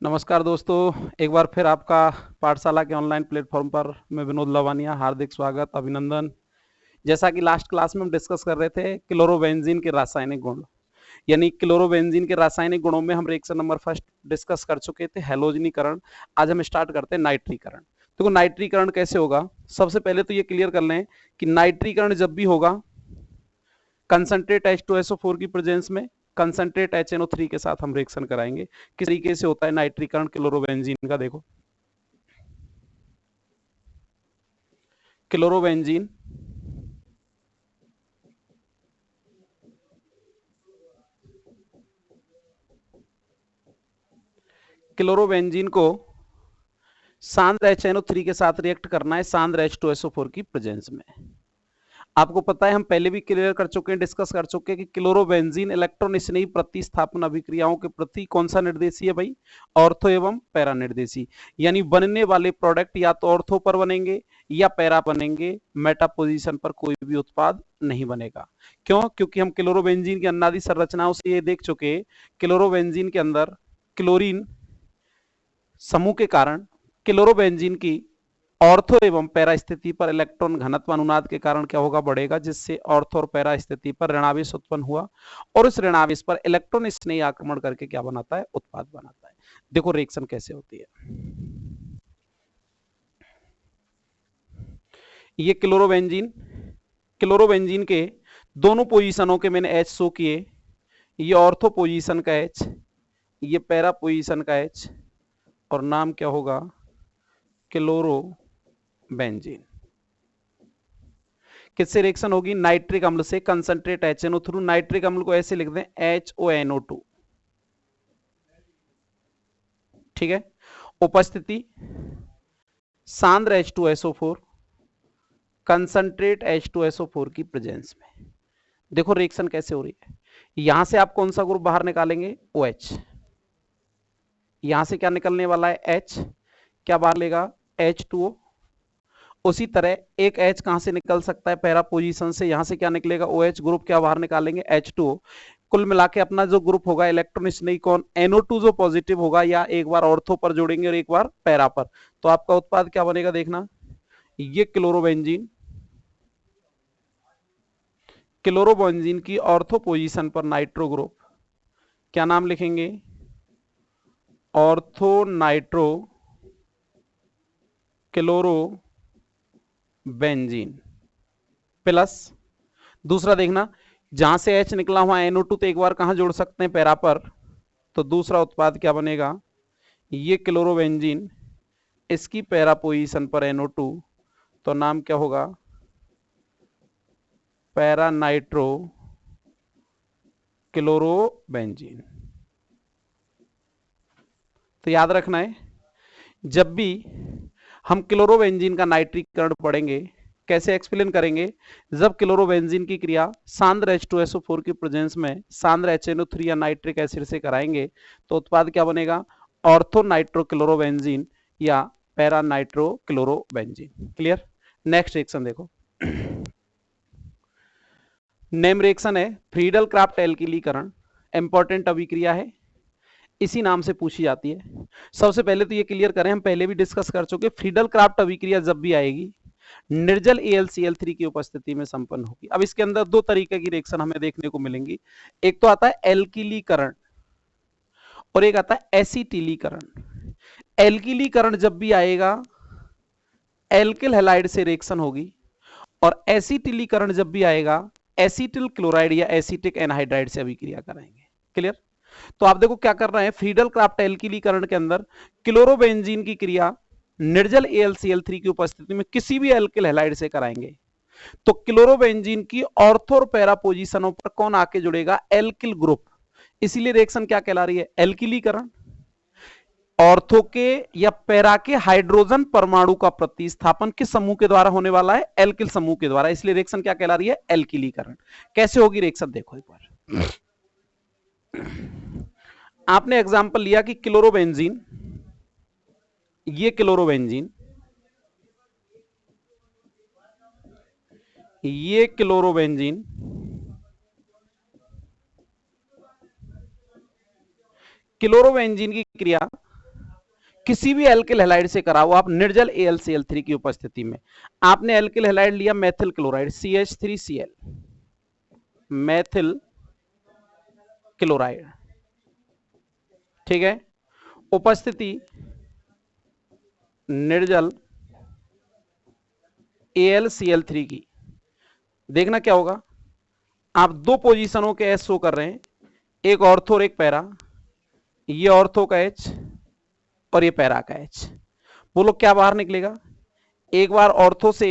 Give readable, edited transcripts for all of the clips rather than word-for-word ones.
नमस्कार दोस्तों, एक बार फिर आपका पाठशाला के ऑनलाइन प्लेटफॉर्म पर मैं विनोद लवानिया हार्दिक स्वागत अभिनंदन। जैसा कि लास्ट क्लास में हम डिस्कस कर रहे थे क्लोरोबेंजीन के रासायनिक गुण, यानी क्लोरोबेंजीन के रासायनिक गुणों में हम रिएक्शन नंबर फर्स्ट डिस्कस कर चुके थे हैलोजनीकरण। आज हम स्टार्ट करते हैं नाइट्रीकरण। देखो नाइट्रीकरण कैसे होगा, सबसे पहले तो ये क्लियर कर लें कि नाइट्रीकरण जब भी होगा कंसंट्रेट H2SO4 की प्रेजेंस में कंसंट्रेट HNO3 के साथ हम रिएक्शन कराएंगे। किस तरीके से होता है नाइट्रीकरण क्लोरोबेंजीन का, देखो क्लोरोबेंजीन क्लोरोबेंजीन को सांद्र HNO3 के साथ रिएक्ट करना है सांद्र H2SO4 की प्रेजेंस में। आपको पता है, हम पहले भी क्लियर कर चुके हैं, डिस्कस कर चुके हैं कि क्लोरोबेंजीन इलेक्ट्रॉन स्नेही प्रतिस्थापन अभिक्रियाओं के प्रति कौन सा निर्देशी है भाई, ऑर्थो एवं पैरा निर्देशी। यानी बनने वाले प्रोडक्ट या तो ऑर्थो पर बनेंगे या पैरा बनेंगे, मेटा पोजीशन पर कोई भी उत्पाद नहीं बनेगा। क्यों? क्योंकि हम क्लोरोबेंजीन की अन्नादि संरचनाओं से ये देख चुके, क्लोरोबेंजीन के अंदर क्लोरीन समूह के कारण क्लोरोबेंजीन की ऑर्थो एवं पैरा स्थिति पर इलेक्ट्रॉन घनत्व अनुनाद के कारण क्या होगा, बढ़ेगा, जिससे ऑर्थो और पैरा स्थिति पर ऋणावेश उत्पन्न हुआ और उस ऋणावेश पर इलेक्ट्रॉन स्नेही आक्रमण करके क्या बनाता है, उत्पाद बनाता है। देखो रिएक्शन कैसे होती है। ये क्लोरोबेंजीन के दोनों पोजीशनों के मैंने H शो किए। ये ऑर्थो पोजीशन का H, ये पैरा पोजीशन का H, और नाम क्या होगा, क्लोरोबेंजीन। किससे रिएक्शन होगी, नाइट्रिक अम्ल से, कंसंट्रेट HNO थ्रू। नाइट्रिक अम्ल को ऐसे लिख दें HONO2, ठीक है। उपस्थिति सांद्र H2SO4 कंसंट्रेट H2SO4 की प्रेजेंस में। देखो रिएक्शन कैसे हो रही है। यहां से आप कौन सा ग्रुप बाहर निकालेंगे, OH। यहां से क्या निकलने वाला है, H। क्या बाहर लेगा, H2O। उसी तरह एक H कहां से निकल सकता है, पैरा पोजीशन से। यहां से क्या निकलेगा, OH ग्रुप। क्या बाहर निकालेंगे, H2O। कुल मिला के अपना जो ग्रुप होगा इलेक्ट्रॉन स्नेही कौन, NO2 जो पॉजिटिव होगा, या एक बार ऑर्थो पर जोड़ेंगे और एक बार पैरा पर, तो आपका उत्पाद क्या बनेगा, देखना। ये क्लोरोबेंजीन की ऑर्थो पोजीशन पर नाइट्रो ग्रुप, क्या नाम लिखेंगे, ऑर्थो नाइट्रो क्लोरोबेंजीन प्लस। दूसरा देखना, जहां से H निकला हुआ NO2 तो एक बार कहां जोड़ सकते हैं, पैरा पर, तो दूसरा उत्पाद क्या बनेगा, ये क्लोरोबेंजीन, इसकी पैरा पोजीशन पर NO2, तो नाम क्या होगा, पैरा नाइट्रो क्लोरोबेंजीन। तो याद रखना है, जब भी हम क्लोरोबेंजीन का नाइट्रीकरण पढ़ेंगे, कैसे एक्सप्लेन करेंगे, जब क्लोरोबेंजीन की क्रिया सांद्र H2SO4 की प्रेजेंस में सांद्र HNO3 या नाइट्रिक एसिड से कराएंगे, तो उत्पाद क्या बनेगा, ऑर्थो नाइट्रो क्लोरोबेंजीन या para nitro chlorobenzene. Clear. Next reaction देखो। नेम रिएक्शन है फ्रीडल क्राफ्ट एल्किलीकरण। इंपॉर्टेंट अभिक्रिया है, इसी नाम से पूछी जाती है। सबसे पहले तो ये क्लियर करें, हम पहले भी डिस्कस कर चुके, फ्रीडल क्राफ्ट अभिक्रिया जब भी आएगी निर्जल AlCl3 की उपस्थिति में संपन्न होगी। अब इसके अंदर दो तरीके की रिएक्शन हमें देखने को मिलेंगी। एक तो आता है एल्किलीकरण और एक आता है एसिटिलीकरण। एल्किलीकरण जब भी आएगा एल्किल हैलाइड से रिएक्शन होगी, और एसिटिलीकरण जब भी आएगा एसिटिल क्लोराइड या एसिटिक एनहाइड्राइड से अभिक्रिया कराएंगे। क्लियर। तो आप देखो क्या कर रहे हैं, फ्रीडल क्राफ्ट एल्किलीकरण के अंदर क्लोरोबेंजीन की क्रिया निर्जल AlCl3 की उपस्थिति में किसी भी एल्किल हैलाइड से कराएंगे, तो क्लोरोबेंजीन की ऑर्थो और पैरा पोजीशनों पर कौन आके जुड़ेगा, एल्किल ग्रुप। इसीलिए रिएक्शन क्या कहला रही है, एल्किलीकरण। ऑर्थो के या पैरा के हाइड्रोजन परमाणु का प्रतिस्थापन किस समूह के द्वारा होने वाला है, एल्किल समूह के द्वारा, इसलिए रिएक्शन क्या कहला रही है, एल्किलीकरण। कैसे होगी रिएक्शन, देखो एक बार। आपने एग्जांपल लिया कि क्लोरोबेंजीन, ये क्लोरोबेंजीन, ये क्लोरोबेंजीन, क्लोरोबेंजीन की क्रिया किसी भी एल्किल हैलाइड से करा हुआ आप निर्जल AlCl3 की उपस्थिति में, आपने एल्किल हैलाइड लिया methyl chloride CH3Cl, methyl chloride, ठीक है, उपस्थिति निर्जल AlCl3 की, देखना क्या होगा, आप दो पोजीशनों के H शो कर रहे हैं, एक ऑर्थो और एक पैरा, ये ऑर्थो का H और ये पैरा का H, बोलो क्या बाहर निकलेगा, एक बार ऑर्थो से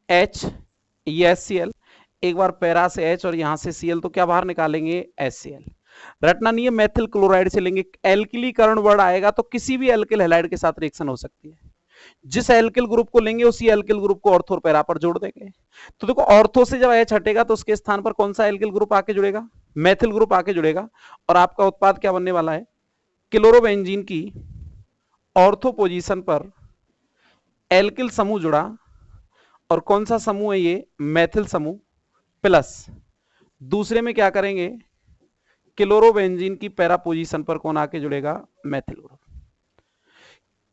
H ये HCl, एक बार पैरा से H और यहां से Cl, तो क्या बाहर निकालेंगे HCl। रटना नहीं है, मेथिल क्लोराइड से लेंगे, एल्किलीकरण वर्ड आएगा तो किसी भी एल्किल हैलाइड के साथ रिएक्शन हो सकती है, जिस एल्किल ग्रुप को लेंगे उसी एल्किल ग्रुप को ऑर्थो और पैरा पर जोड़ देंगे। तो देखो ऑर्थो से जब H हटेगा तो उसके स्थान पर कौन सा एल्किल ग्रुप आके जुड़ेगा, मेथिल ग्रुप आके जुड़ेगा, और आपका उत्पाद क्या बनने वाला है, क्लोरोबेंजीन की ऑर्थो पोजीशन पर एल्किल समूह जुड़ा, और कौन सा समूह है ये, मेथिल समूह, प्लस दूसरे में क्या करेंगे, क्लोरोबेंजीन की पैरा पोजीशन पर कौन आके जुड़ेगा, मेथिल ग्रुप।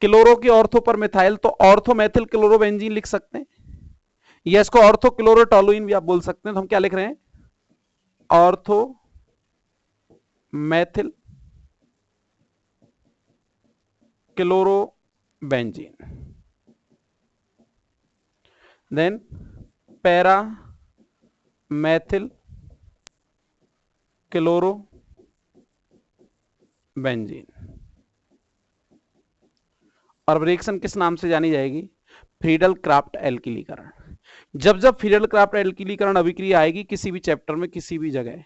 क्लोरो की ऑर्थो पर मिथाइल, तो ऑर्थो मेथिल क्लोरोबेंजीन लिख सकते हैं, या इसको ऑर्थो क्लोरोटोलुइन भी आप बोल सकते हैं। तो हम क्या लिख रहे हैं, ortho methyl chlorobenzene, then para methyl chlorobenzene, और रिएक्शन किस नाम से जानी जाएगी, फ्रीडल क्राफ्ट एल्किलीकरण। जब जब फ्रीडल क्राफ्ट एल्किलीकरण अभिक्रिया आएगी किसी भी चैप्टर में किसी भी जगह,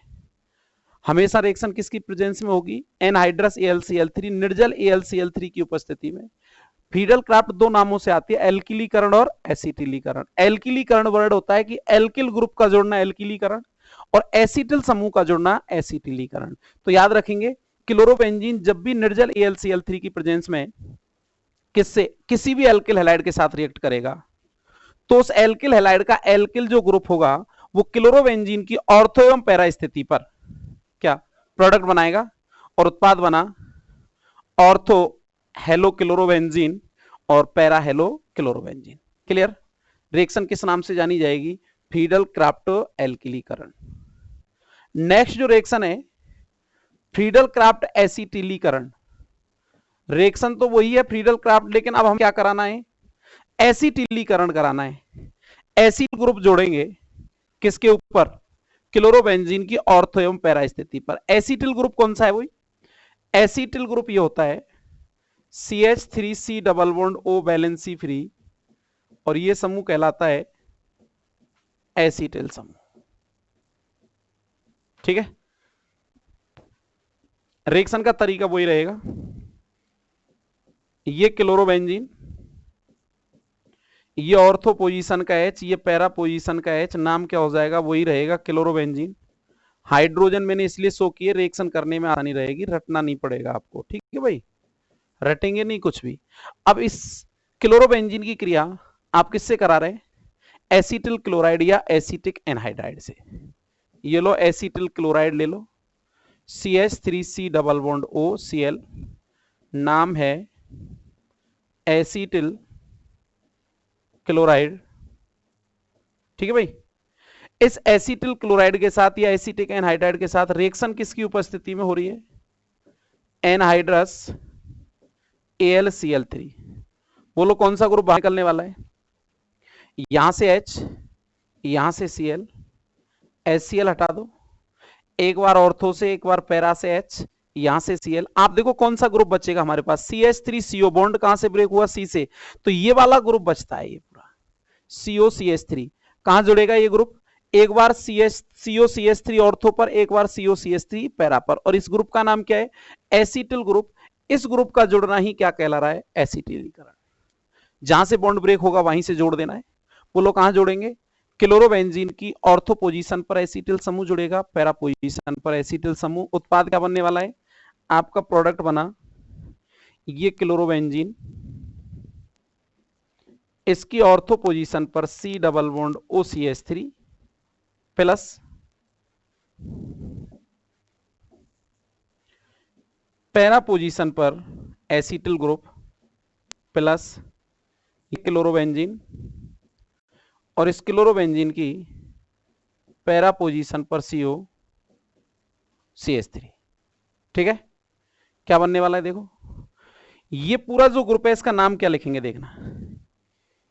हमेशा रिएक्शन किसकी प्रेजेंस में होगी, एनहाइड्रस AlCl3 निर्जल AlCl3 की उपस्थिति में। फ्रीडल क्राफ्ट दो नामों से आती है, एल्किलीकरण और एसिटिलीकरण। एल्किलीकरण वर्ड होता है कि एल्किल ग्रुप का जोड़ना एल्किलीकरण, और एसिटिल समूह का जोड़ना एसिटिलीकरण। तो याद रखेंगे, क्लोरोबेंजीन जब भी निर्जल AlCl3 की प्रेजेंस में किससे, किसी भी एल्किल हैलाइड के साथ रिएक्ट करेगा, तो उस एल्किल हैलाइड का एल्किल जो ग्रुप होगा वो क्लोरोबेंजीन की ऑर्थो एवं पैरा स्थिति पर क्या प्रोडक्ट बनाएगा, और उत्पाद बना ऑर्थो हेलो क्लोरोबेंजीन और para hello chlorobenzene. Clear, reaction किस नाम से जानी जाएगी, फ्रीडल क्राफ्ट एल्किलीकरण। नेक्स्ट जो रिएक्शन है फ्रीडल क्राफ्ट एसिटिलीकरण, रिएक्शन तो वही है फ्रीडल क्राफ्ट, लेकिन अब हम क्या कराना है, एसिटिलीकरण कराना है। एसिड ग्रुप जोड़ेंगे किसके ऊपर, क्लोरोबेंजीन की ऑर्थो एवं पैरा स्थिति पर। एसिटिल ग्रुप कौन सा है, वही एसिटिल ग्रुप ये होता है CH3C double bond O valency free, और ये समूह कहलाता है एसिटिल समूह। ठीक है, रिएक्शन का तरीका वही रहेगा, ये क्लोरोबेंजीन, ये ऑर्थो पोजीशन का H, ये पैरा पोजीशन का H, नाम क्या हो जाएगा, वही रहेगा क्लोरोबेंजीन। हाइड्रोजन मैंने इसलिए शो किए, रिएक्शन करने में आसानी रहेगी, रटना नहीं पड़ेगा आपको, ठीक है भाई, रटेंगे नहीं कुछ भी। अब इस क्लोरोबेंजीन की क्रिया आप किससे करा रहे हैं, एसिटिल क्लोराइड या एसिटिक एनहाइड्राइड से। ये लो एसिटिल क्लोराइड ले लो, CH3C double bond O Cl, नाम है एसिटिल क्लोराइड, ठीक है भाई। इस एसिटिल क्लोराइड के साथ या एसिटिक एनहाइड्राइड के साथ रिएक्शन किसकी उपस्थिति में हो रही है, एनहाइड्रस AlCl3। बोलो कौन सा ग्रुप बाहर निकलने वाला है, यहां से H, यहां से Cl, HCl हटा दो, एक बार ऑर्थो से एक बार पैरा से H, यहां से Cl, आप देखो कौन सा ग्रुप बचेगा हमारे पास, CH3CO, बॉन्ड कहां से ब्रेक हुआ, C से, तो ये वाला ग्रुप बचता है, ये पूरा COCH3 कहां जुड़ेगा ये ग्रुप, एक बार COCH3 ऑर्थो पर, एक बार COCH3 पैरा पर, और इस ग्रुप का नाम क्या है, एसिटिल ग्रुप। इस ग्रुप का जुड़ना ही क्या कहला रहा है, एसिटिलीकरण। जहां से बॉन्ड ब्रेक होगा वहीं से जोड़ देना है। बोलो कहां जोड़ेंगे, क्लोरोबेंजीन की ऑर्थो पोजीशन पर एसिटिल समूह जुड़ेगा, पैरा पोजीशन पर एसिटिल समूह, उत्पाद क्या बनने वाला है, आपका प्रोडक्ट बना ये क्लोरोबेंजीन, इसकी ऑर्थो पोजीशन पर C double bond OCH3 plus para position पर एसिटिल ग्रुप, प्लस ये क्लोरोबेंजीन और इस क्लोरोबेंजीन की पैरा पोजीशन पर COCH3। ठीक है, क्या बनने वाला है देखो, ये पूरा जो ग्रुप है इसका नाम क्या लिखेंगे देखना,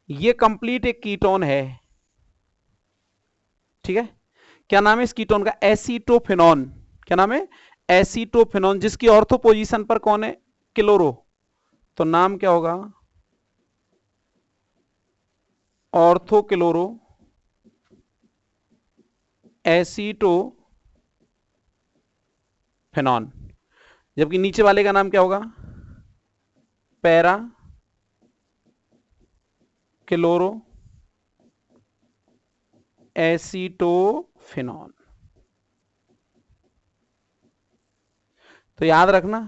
ये कंप्लीट एक कीटोन है। ठीक है, क्या नाम है इस कीटोन का, एसीटोफेनॉन। क्या नाम है, एसीटोफेनॉन, जिसकी ऑर्थो पोजीशन पर कौन है, क्लोरो, तो नाम क्या होगा, ऑर्थो क्लोरो एसीटोफेनॉन। जबकि नीचे वाले का नाम क्या होगा, पैरा क्लोरो एसीटोफेनॉन। तो याद रखना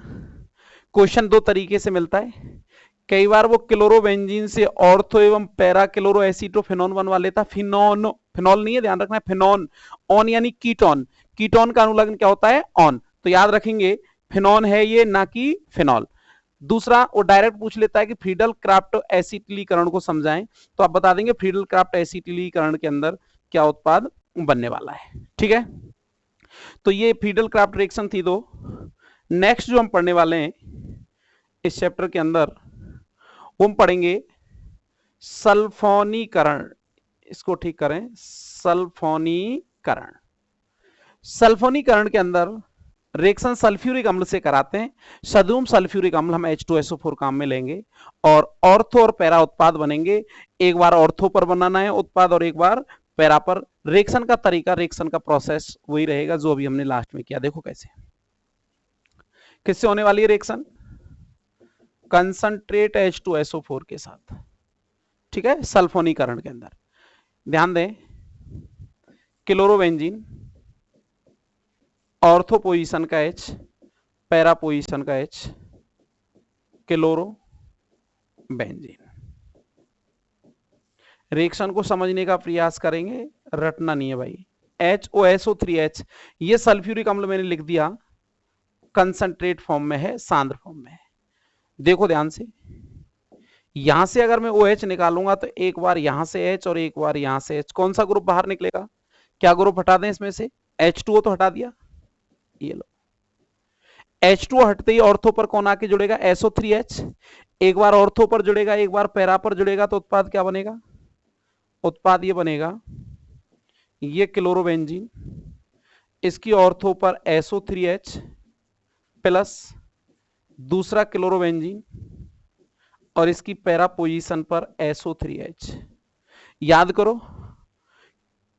क्वेश्चन दो तरीके से मिलता है, कई बार वो क्लोरोबेंजीन से ऑर्थो एवं पैरा क्लोरो एसीटोफेनॉन बनवा लेता, फिनॉन, फिनॉल नहीं है, ध्यान रखना है, फिनॉन, ऑन यानी कीटोन, कीटोन का अनुलग्न क्या होता है, ऑन, तो याद रखेंगे फिनॉन है ये, ना कि फिनॉल। दूसरा वो डायरेक्ट पूछ लेता है कि फ्रीडल क्राफ्ट एसिटिलीकरण को समझाएं, तो आप बता देंगे फ्रीडल क्राफ्ट एसिटिलीकरण के अंदर क्या उत्पाद बनने वाला है। ठीक है, तो ये फ्रीडल क्राफ्ट रिएक्शन थी दो। नेक्स्ट जो हम पढ़ने वाले हैं इस चैप्टर के अंदर, वो हम पढ़ेंगे सल्फोनीकरण, इसको ठीक करें, सल्फोनीकरण। सल्फोनीकरण के अंदर रिएक्शन सल्फ्यूरिक अम्ल से कराते हैं, सदुम सल्फ्यूरिक अम्ल हम H2SO4 काम में लेंगे और ऑर्थो और पैरा उत्पाद बनेंगे। एक बार ऑर्थो पर बनाना है उत्पाद और एक बार पैरा पर। रिएक्शन का तरीका, रिएक्शन का प्रोसेस वही रहेगा जो अभी हमने लास्ट में किया। देखो कैसे, किससे होने वाली है रिएक्शन, कंसंट्रेट H2SO4 के साथ। ठीक है, सल्फोनीकरण के अंदर ध्यान दें, क्लोरोबेंजीन ऑर्थो पोजीशन का H, पैरा पोजीशन का H, क्लोरोबेंजीन। रिएक्शन को समझने का प्रयास करेंगे, रटना नहीं है भाई। HOSO3H, ये सल्फ्यूरिक अम्ल मैंने लिख दिया, कंसंट्रेट फॉर्म में है, सांद्र फॉर्म में है। देखो ध्यान से, यहां से अगर मैं OH निकालूंगा तो एक बार यहां से H और एक बार यहां से H, कौन सा ग्रुप बाहर निकलेगा, क्या ग्रुप हटा दें इसमें से, H2O तो हटा दिया, ये लो, H2O हटते ही ऑर्थो पर कौन आके जुड़ेगा, SO3H, एक बार ऑर्थो पर जुड़ेगा एक बार पैरा पर जुड़ेगा, तो उत्पाद क्या बनेगा, उत्पाद ये बनेगा, ये क्लोरोबेंजीन, इसकी ऑर्थो पर SO3H प्लस दूसरा क्लोरोबेंजीन और इसकी पैरा पोजीशन पर SO3H। याद करो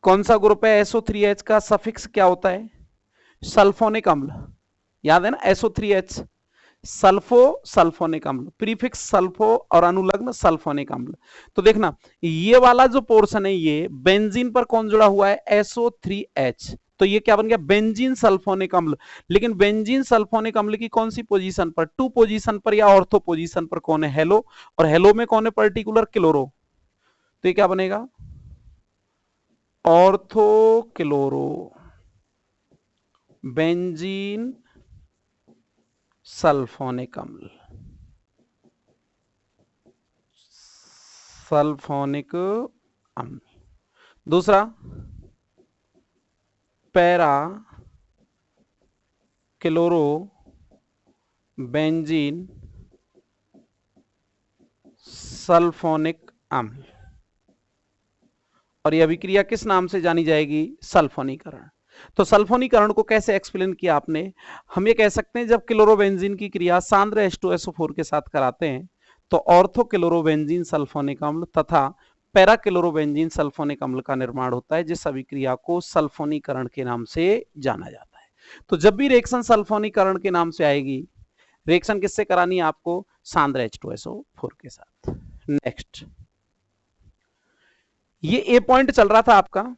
कौन सा ग्रुप है, SO3H का सफिक्स क्या होता है, सल्फोनिक अम्ल, याद है ना, SO3H सल्फो सल्फोनिक अम्ल, प्रीफिक्स सल्फो और अनुलग्न सल्फोनिक अम्ल। तो देखना ये वाला जो पोर्शन है ये बेंजीन पर कौन जुड़ा हुआ है, SO3H, तो ये क्या बन गया, बेंजीन सल्फोनिक अम्ल। लेकिन बेंजीन सल्फोनिक अम्ल की कौन सी पोजीशन पर, 2 पोजीशन पर या ऑर्थो पोजीशन पर कौन है, हेलो, और हेलो में कौन है पर्टिकुलर, क्लोरो, तो ये क्या बनेगा, ऑर्थो क्लोरो बेंजीन सल्फोनिक अम्ल, सल्फोनिक अम्ल। दूसरा पैरा क्लोरो बेंजीन सल्फोनिक अम्ल, और यह अभिक्रिया किस नाम से जानी जाएगी, सल्फोनीकरण। तो सल्फोनीकरण को कैसे एक्सप्लेन किया आपने, हम ये कह सकते हैं जब क्लोरोबेंजीन की क्रिया सांद्र H2SO4 के साथ कराते हैं तो ऑर्थो क्लोरोबेंजीन सल्फोनिक अम्ल तथा पैरा क्लोरोबेंजीन सल्फोनिक अम्ल का निर्माण होता है, जिस अभिक्रिया को सल्फोनीकरण के नाम से जाना जाता है। तो जब भी रिएक्शन सल्फोनीकरण के नाम से आएगी, रिएक्शन किससे करानी है आपको, सांद्र H2SO4 के साथ। नेक्स्ट, ये ए पॉइंट चल रहा था आपका,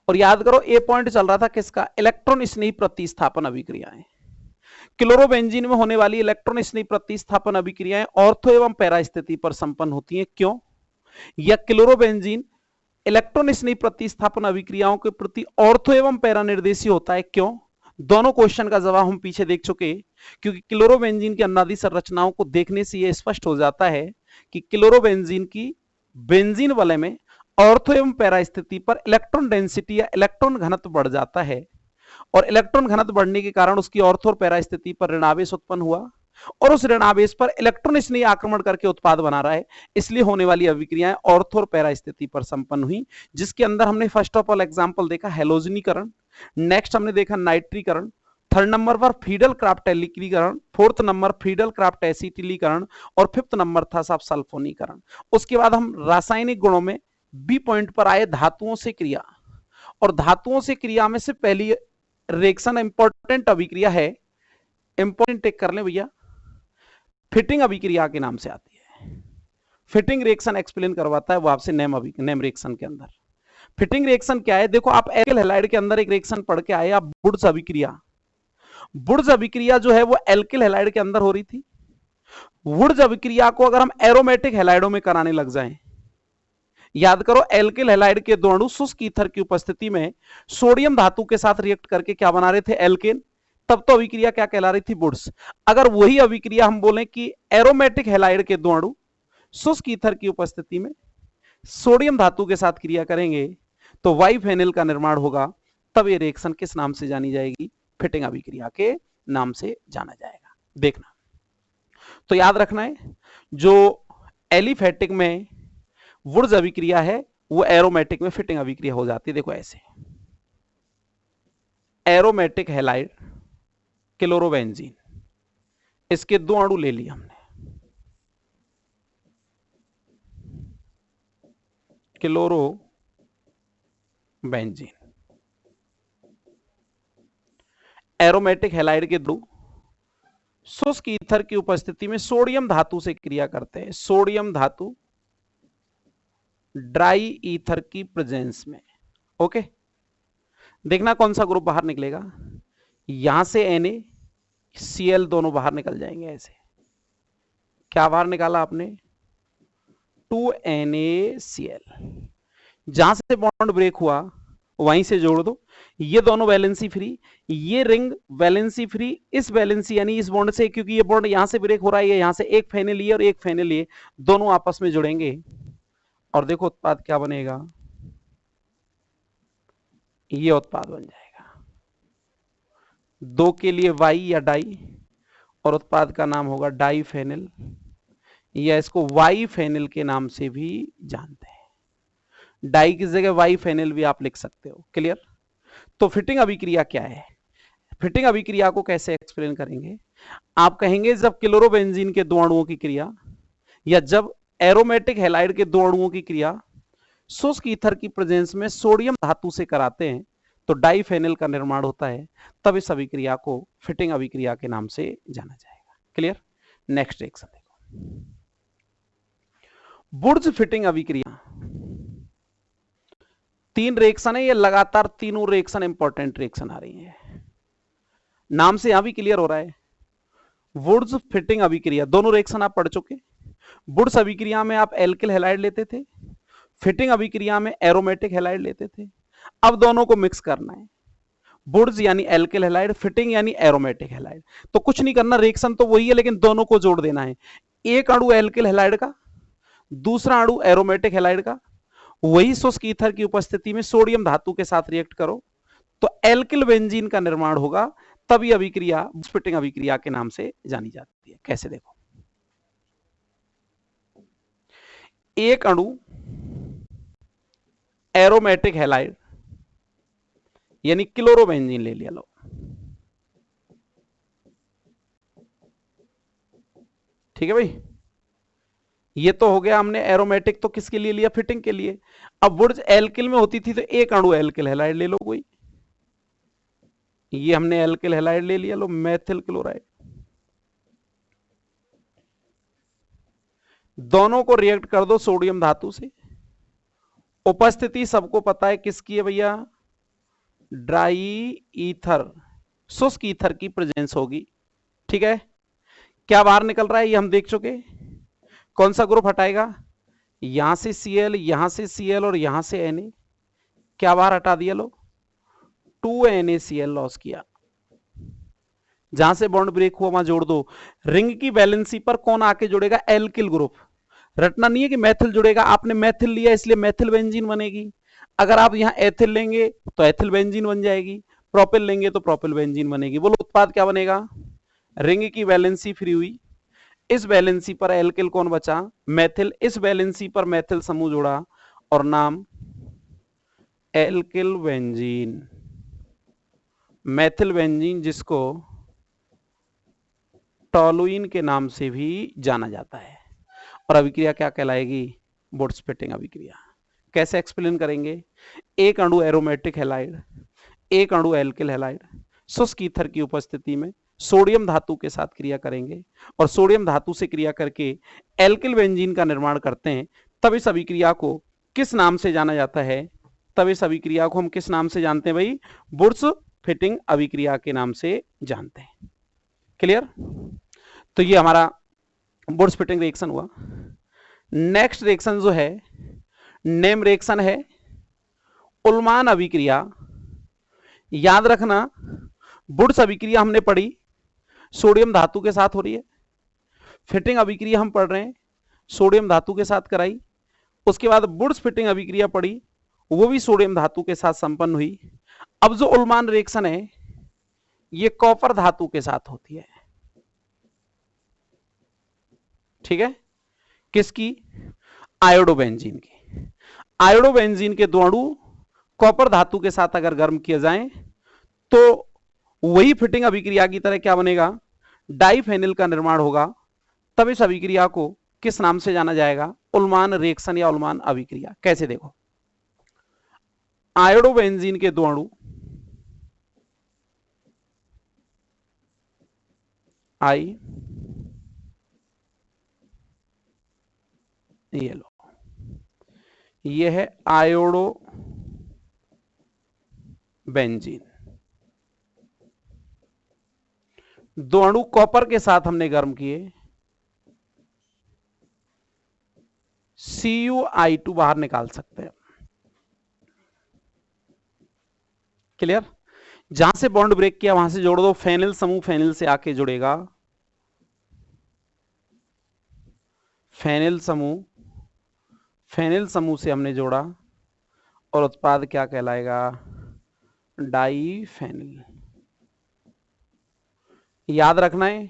और याद करो ए पॉइंट चल रहा था किसका, इलेक्ट्रॉन स्नेही प्रतिस्थापन अभिक्रियाएं। क्लोरोबेंजीन में होने वाली इलेक्ट्रॉन स्नेही प्रतिस्थापन अभिक्रियाएं ऑर्थो एवं पैरा स्थिति पर संपन्न होती हैं, क्यों, या क्लोरोबेंजीन इलेक्ट्रॉन स्नेही प्रतिस्थापन अभिक्रियाओं के प्रति ऑर्थो एवं पैरा निर्देशी होता है, क्यों, दोनों क्वेश्चन का जवाब हम पीछे देख चुके, क्योंकि क्लोरोबेंजीन की अन्नादि संरचनाओं को देखने से यह स्पष्ट हो जाता है कि क्लोरोबेंजीन की बेंजीन वलय में ऑर्थो एवं पैरा स्थिति पर इलेक्ट्रॉन डेंसिटी या इलेक्ट्रॉन घनत्व बढ़ जाता है, और इलेक्ट्रॉन घनत्व बढ़ने के कारण उसकी ऑर्थो और पैरा स्थिति पर ऋणावेश उत्पन्न हुआ, और उस ऋणावेश पर इलेक्ट्रॉन स्नेही आक्रमण करके उत्पाद बना रहा है, इसलिए होने वाली अभिक्रियाएं ऑर्थो और पैरा स्थिति पर संपन्न हुई, जिसके अंदर हमने फर्स्ट ऑफ ऑल एग्जांपल देखा हैलोजनीकरण, नेक्स्ट हमने देखा नाइट्रीकरण, थर्ड नंबर पर फ्रीडल क्राफ्ट एल्कीकरण, फोर्थ नंबर फ्रीडल क्राफ्ट एसिटिलीकरण, और फिफ्थ नंबर था साहब सल्फोनीकरण। उसके बाद हम रासायनिक गुणों में बी पॉइंट पर आए धातुओं से क्रिया, और धातुओं से क्रिया में से पहली रिएक्शन इंपॉर्टेंट अभिक्रिया है, इंपॉर्टेंट टेक कर लें भैया, फिटिंग अभिक्रिया के नाम से आती है। फिटिंग रिएक्शन एक्सप्लेन करवाता है वो आपसे नेम रिएक्शन के अंदर। फिटिंग रिएक्शन क्या है? देखो आप एल्किल हैलाइड के अंदर एक रिएक्शन पढ़ के आए, आप वुड्स अभिक्रिया। वुड्स अभिक्रिया जो है वो एल्किल हैलाइड के अंदर हो रही थी। वुड्स अभिक्रिया को अगर हम एरोमेटिक हैलाइडों में कराने लग जाएं, याद करो एल्किल हैलाइड के दो अणु शुष्क ईथर की उपस्थिति में सोडियम धातु के साथ रिएक्ट करके क्या बना रहे थे? एल्केन। तब तो अभिक्रिया क्या कहला रही थी? वुड्स। अगर वही अभिक्रिया हम बोलें कि एरोमेटिक हैलाइड के दो अणु शुष्क ईथर की उपस्थिति में सोडियम धातु के साथ क्रिया करेंगे तो वाइफेनिल का निर्माण होगा, तब ये रिएक्शन किस नाम से जानी जाएगी? फिटिंग अभिक्रिया के नाम से जाना जाएगा। देखना तो याद रखना है, जो एलिफेटिक में वुड्स अभिक्रिया है वो एरोमेटिक में फिटिंग अभिक्रिया हो जाती है। देखो ऐसे, एरोमेटिक हैलाइड क्लोरोबेंजीन, इसके दो अणु ले लिए हमने, क्लोरोबेंजीन। एरोमेटिक हैलाइड के दो शुष्क ईथर की उपस्थिति में सोडियम धातु से क्रिया करते हैं, सोडियम धातु ड्राई ईथर की प्रेजेंस में। ओके, देखना कौन सा ग्रुप बाहर निकलेगा। यहां से NaCl दोनों बाहर निकल जाएंगे। ऐसे क्या बाहर निकाला आपने? 2NaCl। जहां से बॉन्ड ब्रेक हुआ वहीं से जोड़ दो, ये दोनों वैलेंसी फ्री, ये रिंग वैलेंसी फ्री, इस वैलेंसी यानी इस बॉन्ड से, क्योंकि ये बॉन्ड यहां से ब्रेक हो रहा है, ये यहां से एक फेनिल ये और एक फेनिल ये, दोनों आपस में जुड़ेंगे और देखो उत्पाद क्या बनेगा? ये उत्पाद बन जाएगा। दो के लिए वाई या डाई, और उत्पाद का नाम होगा डाई फेनिल, या इसको वाई फेनिल के नाम से भी जानते हैं। डाई की जगह वाई फेनिल भी आप लिख सकते हो। क्लियर? तो फिटिंग अभिक्रिया क्या है? फिटिंग अभिक्रिया को कैसे एक्सप्लेन करेंगे? आप कहेंगे जब क्लोरोबेंजीन के दो अणुओं की क्रिया या जब एरोमेटिक हैलाइड के दो अणुओं की क्रिया शुष्क ईथर की प्रेजेंस में सोडियम धातु से कराते हैं तो डाईफेनिल का निर्माण होता है, तब इस अभिक्रिया को फिटिंग अभिक्रिया के नाम से जाना जाएगा। क्लियर? नेक्स्ट रिएक्शन देखो, वुड्स फिटिंग अभिक्रिया। तीन रिएक्शन है, ये लगातार तीनों रिएक्शन इंपॉर्टेंट रिएक्शन आ रही है, नाम से यहां भी क्लियर हो रहा है। वुड्स फिटिंग अभिक्रिया, दोनों रिएक्शन आप पढ़ चुके। वुड्स अभिक्रिया में आप एल्किल हैलाइड लेते थे, फिटिंग अभिक्रिया में एरोमेटिक हैलाइड लेते थे। अब दोनों को मिक्स करना है, वुड्स यानी एल्किल हैलाइड, फिटिंग यानी एरोमेटिक हैलाइड। तो कुछ नहीं करना, रिएक्शन तो वही है लेकिन दोनों को जोड़ देना है। एक अणु एल्किल हैलाइड का, दूसरा अणु एरोमेटिक हैलाइड का, वही शुष्क ईथर की उपस्थिति में सोडियम धातु के साथ रिएक्ट करो तो एल्किल बेंजीन का निर्माण होगा, तब यह अभिक्रिया फिटिंग अभिक्रिया के नाम से जानी जाती है। कैसे? देखो, एक अणु एरोमेटिक हैलाइड यानी क्लोरोबेंजीन ले लिया, लो, ठीक है भाई। ये तो हो गया, हमने एरोमेटिक तो किसके लिए लिया? फिटिंग के लिए। अब वुड्स एल्किल में होती थी तो एक अणु एल्किल हैलाइड ले लो कोई, ये हमने एल्किल हैलाइड ले लिया, लो मेथिल क्लोराइड। दोनों को रिएक्ट कर दो सोडियम धातु से। उपस्थिति सबको पता है किसकी है भैया? ड्राई ईथर, शुष्क ईथर की प्रेजेंस होगी। ठीक है, क्या बाहर निकल रहा है ये हम देख चुके। कौन सा ग्रुप हटाएगा? यहां से Cl, यहां से Cl और यहां से Na, क्या बाहर हटा दिया? लो 2NaCl लॉस किया। जहां से बॉन्ड ब्रेक हुआ वहां जोड़ दो। रिंग की वैलेंसी पर कौन आके जुड़ेगा? Alkyl group. रटना नहीं है कि मैथिल जुड़ेगा, आपने मैथिल लिया इसलिए मैथिल बेंजीन बनेगी। अगर आप यहां एथिल लेंगे तो एथिल बेंजीन बन जाएगी, प्रोपिल लेंगे तो प्रोपिल बेंजीन बनेगी। बोलो उत्पाद क्या बनेगा? रिंग की वैलेंसी फ्री हुई, इस वैलेंसी पर एल्किल कौन बचा? मैथिल। इस वैलेंसी पर मैथिल समूह जुड़ा और नाम एल्किल बेंजीन, मैथिल बेंजीन, जिसको टॉलुइन के नाम से भी जाना जाता है। और अभिक्रिया क्या कहलाएगी? वुड्स-पिटिंग अभिक्रिया। कैसे एक्सप्लेन करेंगे? एक अणु एरोमेटिक हैलाइड, एक अणु एल्किल हैलाइड शुष्क ईथर की उपस्थिति में सोडियम धातु के साथ क्रिया करेंगे और सोडियम धातु से क्रिया करके एल्किल बेंजीन का निर्माण करते हैं। तब इस अभिक्रिया को किस नाम से जाना जाता है? तब इस अभिक्रिया को हम किस नाम से जानते हैं भाई? वुड्स-फिटिंग अभिक्रिया के नाम से जानते हैं। क्लियर? तो ये हमारा वुड्स-फिटिंग रिएक्शन हुआ। नेक्स्ट रिएक्शन जो है नेम रिएक्शन है उल्मान अभिक्रिया। याद रखना वुड्स अभिक्रिया हमने पढ़ी सोडियम धातु के साथ हो रही है, फिटिंग अभिक्रिया हम पढ़ रहे हैं सोडियम धातु के साथ कराई। उसके बाद वुड्स फिटिंग अभिक्रिया पढ़ी, वो भी सोडियम धातु के साथ संपन्न हुई। अब जो उल्मान रिएक्शन है ये कॉपर धातु के साथ होती है। ठीक है? किसकी? आयोडोबेंजीन की। आयोडोबेंजीन के दो अणु कॉपर धातु के साथ अगर गर्म किए जाएं तो वही फिटिंग अभिक्रिया की तरह क्या बनेगा? डाइफेनिल का निर्माण होगा। तब इस अभिक्रिया को किस नाम से जाना जाएगा? उल्मान रिएक्शन या उल्मान अभिक्रिया। कैसे? देखो, आयोडोबेंजीन के दो अणु आई, ये लो, ये है आयोडो बेंजीन। दो अणु कॉपर के साथ हमने गर्म किए, CuI2 बाहर निकाल सकते हैं। क्लियर? जहां से बॉन्ड ब्रेक किया वहां से जोड़ दो, फेनिल समूह फेनिल से आके जुड़ेगा, फेनिल समूह से हमने जोड़ा और उत्पाद क्या कहलाएगा? डाइफेनिल। याद रखना है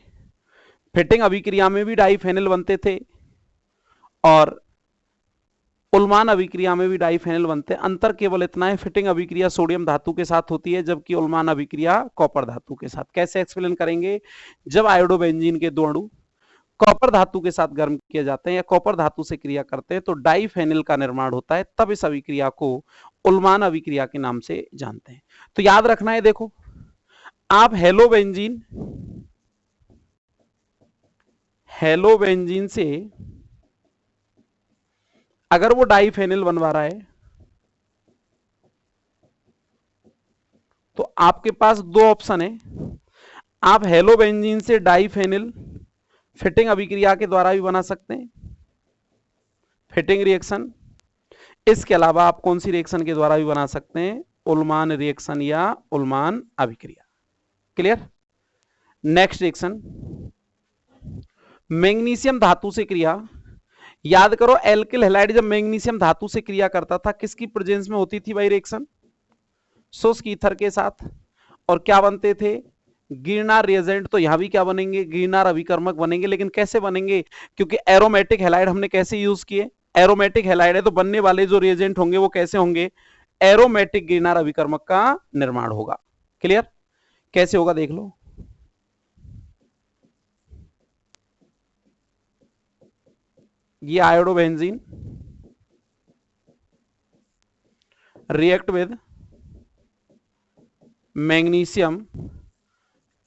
फिटिंग अभिक्रिया में भी डाइफेनिल बनते थे और उल्मान अभिक्रिया में भी डाइफेनिल बनते हैं। अंतर केवल इतना है, फिटिंग अभिक्रिया सोडियम धातु के साथ होती है जबकि उल्मान अभिक्रिया कॉपर धातु के साथ। कैसे एक्सप्लेन करेंगे? जब आयोडोबेंजीन के दो अणु कॉपर धातु के साथ गर्म किए जाते हैं या कॉपर धातु से क्रिया करते हैं तो डाइफेनिल का निर्माण होता है। तब इस अभिक्रिया को उल्मान अभिक्रिया के नाम से जानते हैं। तो याद रखना है, देखो आप हेलोबेंजीन से अगर वो डाइफेनिल बनवा रहा है तो आपके पास दो ऑप्शन है। आप हेलोबेंजीन से डाइफेनिल फिटिंग अभिक्रिया के द्वारा भी बना सकते हैं, फिटिंग रिएक्शन। इसके अलावा आप कौन सी रिएक्शन के द्वारा भी बना सकते हैं? उल्मान रिएक्शन या उल्मान अभिक्रिया। क्लियर? नेक्स्ट रिएक्शन मैग्नीशियम धातु से क्रिया। याद करो एल्किल हैलाइड जब मैग्नीशियम धातु से क्रिया करता था किसकी प्रेजेंस में होती थी भाई रिएक्शन? शुष्क ईथर के साथ। और क्या बनते थे? गिरनार रिएजेंट। तो यहां भी क्या बनेंगे? गिरनार अभिकर्मक बनेंगे। लेकिन कैसे बनेंगे? क्योंकि एरोमेटिक हैलाइड हमने कैसे यूज किए? एरोमेटिक हैलाइड है तो बनने वाले जो रिएजेंट होंगे वो कैसे होंगे? एरोमेटिक गिरनार अभिकर्मक का निर्माण होगा। क्लियर? कैसे होगा देख लो। ये iodobenzene react with magnesium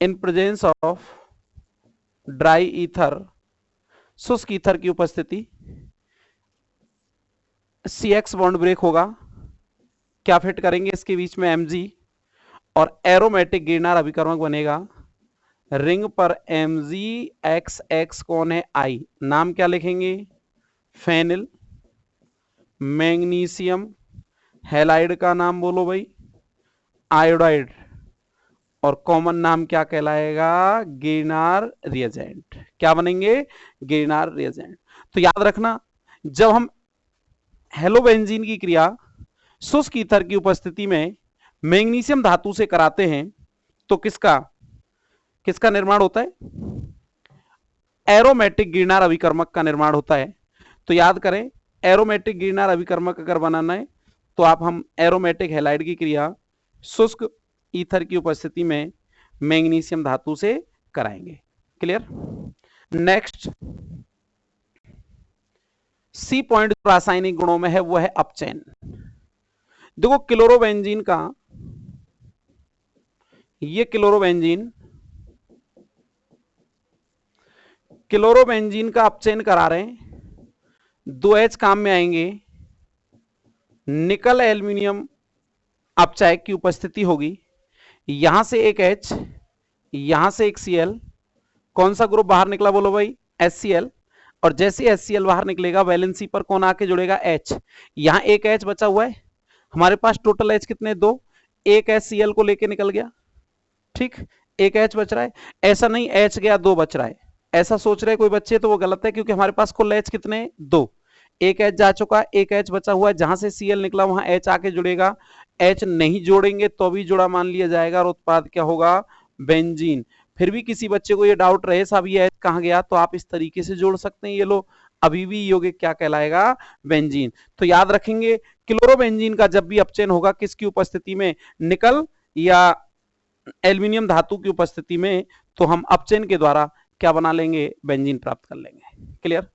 in presence of dry ether, शुष्क ईथर की उपस्थिति। CX बॉन्ड ब्रेक होगा, क्या फिट करेंगे इसके बीच में? Mg। और एरोमेटिक गिरनार अभिकर्मक बनेगा। रिंग पर MgXX कौन है? I। नाम क्या लिखेंगे? फेनिल। मैग्नीशियम हैलाइड का नाम बोलो भाई, आयोडाइड। और कॉमन नाम क्या कहलाएगा? गिरनार रिएजेंट। क्या बनेंगे? गिरनार रिएजेंट। तो याद रखना, जब हम हेलोबेंजीन की क्रिया शुष्क ईथर की उपस्थिति में मैग्नीशियम धातु से कराते हैं तो किसका किसका निर्माण होता है? एरोमेटिक गिरनार अभिकर्मक का निर्माण होता है। तो याद करें, एरोमेटिक गिरनार अभिकर्मक अगर बनाना है तो हम एरोमेटिक हैलाइड की क्रिया शुष्क ईथर की उपस्थिति में मैग्नीशियम धातु से कराएंगे। क्लियर? नेक्स्ट, सी पॉइंट रासायनिक गुणों में है वो है अपचयन। देखो क्लोरोबेंजीन का, ये क्लोरोबेंजीन का अपचयन करा रहे हैं, 2H काम में आएंगे, निकल एल्यूमिनियम अपचायक की उपस्थिति होगी, यहां से एक H, यहां से एक Cl, कौन सा ग्रुप बाहर निकला बोलो भाई? HCl। और जैसे HCl बाहर निकलेगा वैलेंसी पर कौन आके जुड़ेगा? H। यहां एक H बचा हुआ है, हमारे पास टोटल H कितने? 2। एक HCl को लेके निकल गया, ठीक, एक H बच रहा है। ऐसा नहीं H गया 2 बच रहा है, ऐसा सोच रहे कोई बच्चे तो वो गलत है, क्योंकि हमारे पास कुल H कितने? 2। एक H जा चुका, एक H बचा हुआ है, जहां से Cl निकला वहां H आके जुड़ेगा। H नहीं जोड़ेंगे तो भी जुड़ा मान लिया जाएगा और उत्पाद क्या होगा? बेंजीन। फिर भी किसी बच्चे को ये डाउट रहे साहब ये H कहां गया, तो आप इस तरीके से जोड़ सकते हैं, ये लो अभी भी यौगिक क्या कहलाएगा? बेंजीन। तो याद रखेंगे, क्लोरोबेंजीन का जब भी अपचयन होगा किसकी उपस्थिति में? निकल या एल्यूमिनियम धातु की उपस्थिति में, तो हम अपचयन के द्वारा क्या बना लेंगे? बेंजीन प्राप्त कर लेंगे। क्लियर?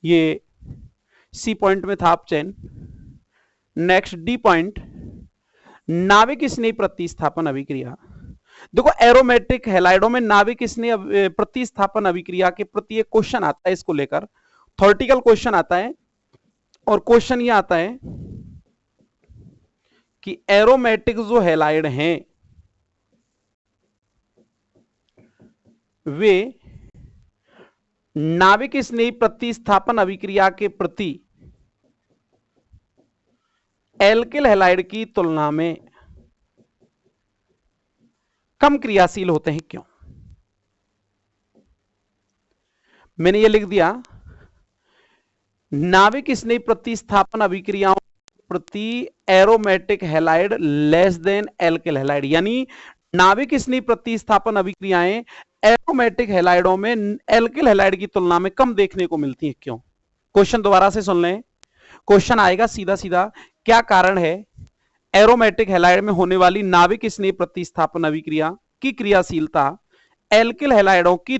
ये सी पॉइंट में था अपचयन। नेक्स्ट डी पॉइंट, नाविक स्नेह प्रतिस्थापन अभिक्रिया। देखो एरोमेटिक हैलाइडों में नाविक स्नेह प्रतिस्थापन अभिक्रिया के प्रति एक क्वेश्चन आता है, इसको लेकर थ्योरेटिकल क्वेश्चन आता है, और क्वेश्चन ये आता है कि एरोमेटिक जो हैलाइड हैं वे नाविक स्नेही प्रतिस्थापन अभिक्रिया के प्रति एल्किल हैलाइड की तुलना में कम क्रियाशील होते हैं, क्यों? मैंने ये लिख दिया, नाविक स्नेही प्रतिस्थापन अभिक्रियाओं प्रति aromatic halide less than alkyl halide, यानी नाविक स्नेही प्रतिस्थापन अभिक्रियाएं एरोमेटिक हैलाइडों में एल्किल हैलाइड की तुलना में कम देखने को मिलती हैं, क्यों? क्वेश्चन दोबारा से सुन लें, क्वेश्चन आएगा सीधा सीधा, क्या कारण है एरोमेटिक हैलाइड में होने वाली नाविक स्नेह प्रतिस्थापन अभिक्रिया की क्रियाशीलता एल्किल हैलाइडों की